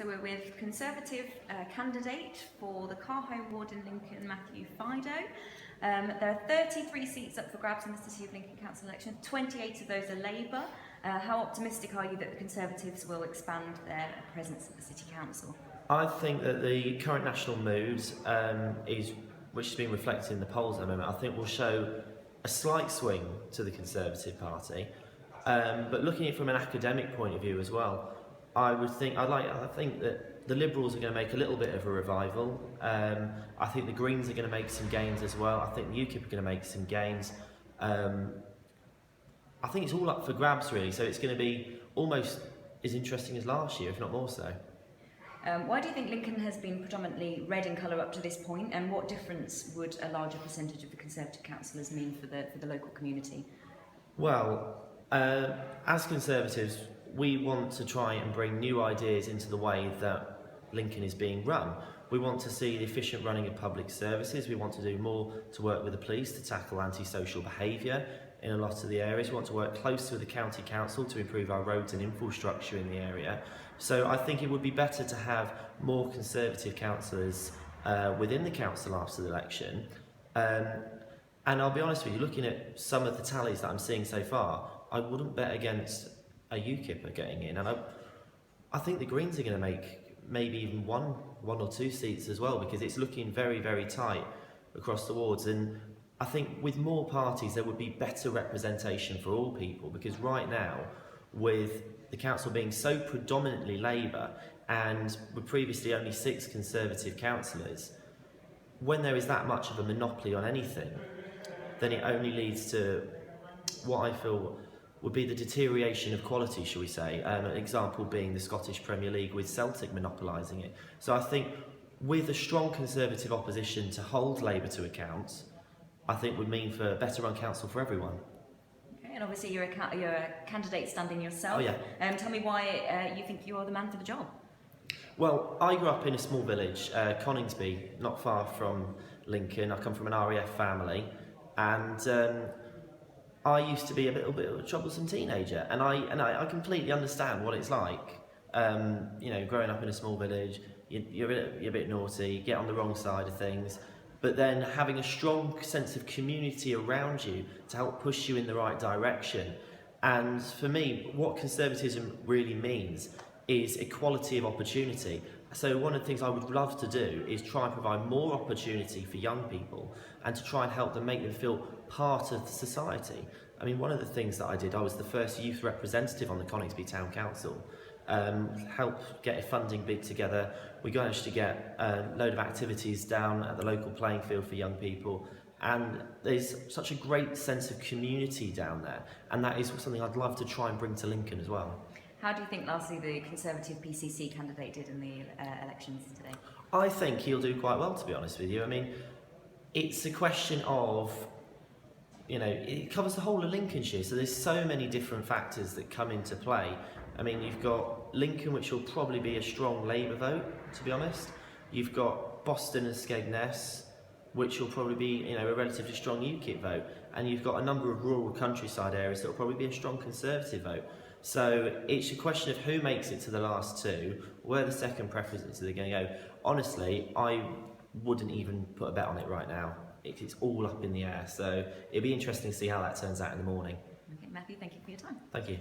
So we're with Conservative candidate for the Carhome ward in Lincoln, Matthew Fido. There are 33 seats up for grabs in the City of Lincoln Council election. 28 of those are Labour. How optimistic are you that the Conservatives will expand their presence at the City Council? I think that the current national mood, which has been reflected in the polls at the moment, I think will show a slight swing to the Conservative Party. But looking at it from an academic point of view as well, I think that the Liberals are going to make a little bit of a revival. I think the Greens are going to make some gains as well. I think the UKIP are going to make some gains. I think it's all up for grabs really, so it's going to be almost as interesting as last year, if not more so. Why do you think Lincoln has been predominantly red in colour up to this point, and what difference would a larger percentage of the Conservative councillors mean for the local community? Well, as Conservatives, we want to try and bring new ideas into the way that Lincoln is being run. We want to see the efficient running of public services. We want to do more to work with the police to tackle antisocial behaviour in a lot of the areas. We want to work closely with the county council to improve our roads and infrastructure in the area. So I think it would be better to have more Conservative councillors within the council after the election. And I'll be honest with you, looking at some of the tallies that I'm seeing so far, I wouldn't bet against a UKIP getting in. And I think the Greens are going to make maybe even one or two seats as well, because it's looking very, very tight across the wards. And I think with more parties there would be better representation for all people, because right now, with the council being so predominantly Labour and with previously only 6 Conservative councillors, when there is that much of a monopoly on anything, then it only leads to what I feel would be the deterioration of quality, shall we say. An example being the Scottish Premier League with Celtic monopolising it. So I think with a strong Conservative opposition to hold Labour to account, I think would mean for a better run council for everyone. Okay, and obviously you're a candidate standing yourself. Oh yeah. Tell me why you think you're the man for the job. Well, I grew up in a small village, Coningsby, not far from Lincoln. I come from an RAF family, and I used to be a little bit of a troublesome teenager, and I completely understand what it's like. You know, growing up in a small village, you're a bit naughty, you get on the wrong side of things, but then having a strong sense of community around you to help push you in the right direction. And for me, what conservatism really means is equality of opportunity. So one of the things I would love to do is try and provide more opportunity for young people and to try and help them, make them feel part of society. I mean, one of the things that I did, I was the first youth representative on the Coningsby Town Council. Help get a funding bid together. We managed to get a load of activities down at the local playing field for young people, and there's such a great sense of community down there, and that is something I'd love to try and bring to Lincoln as well. How do you think, lastly, the Conservative PCC candidate did in the elections today? I think he'll do quite well, to be honest with you. I mean, it's a question of, you know, it covers the whole of Lincolnshire, so there's so many different factors that come into play. I mean, you've got Lincoln, which will probably be a strong Labour vote, to be honest. You've got Boston and Skegness, which will probably be, you know, a relatively strong UKIP vote. And you've got a number of rural countryside areas that will probably be a strong Conservative vote. So it's a question of who makes it to the last two, where the second preferences are going to go. Honestly, I wouldn't even put a bet on it right now. It's all up in the air. So it'll be interesting to see how that turns out in the morning. Okay, Matthew, thank you for your time. Thank you.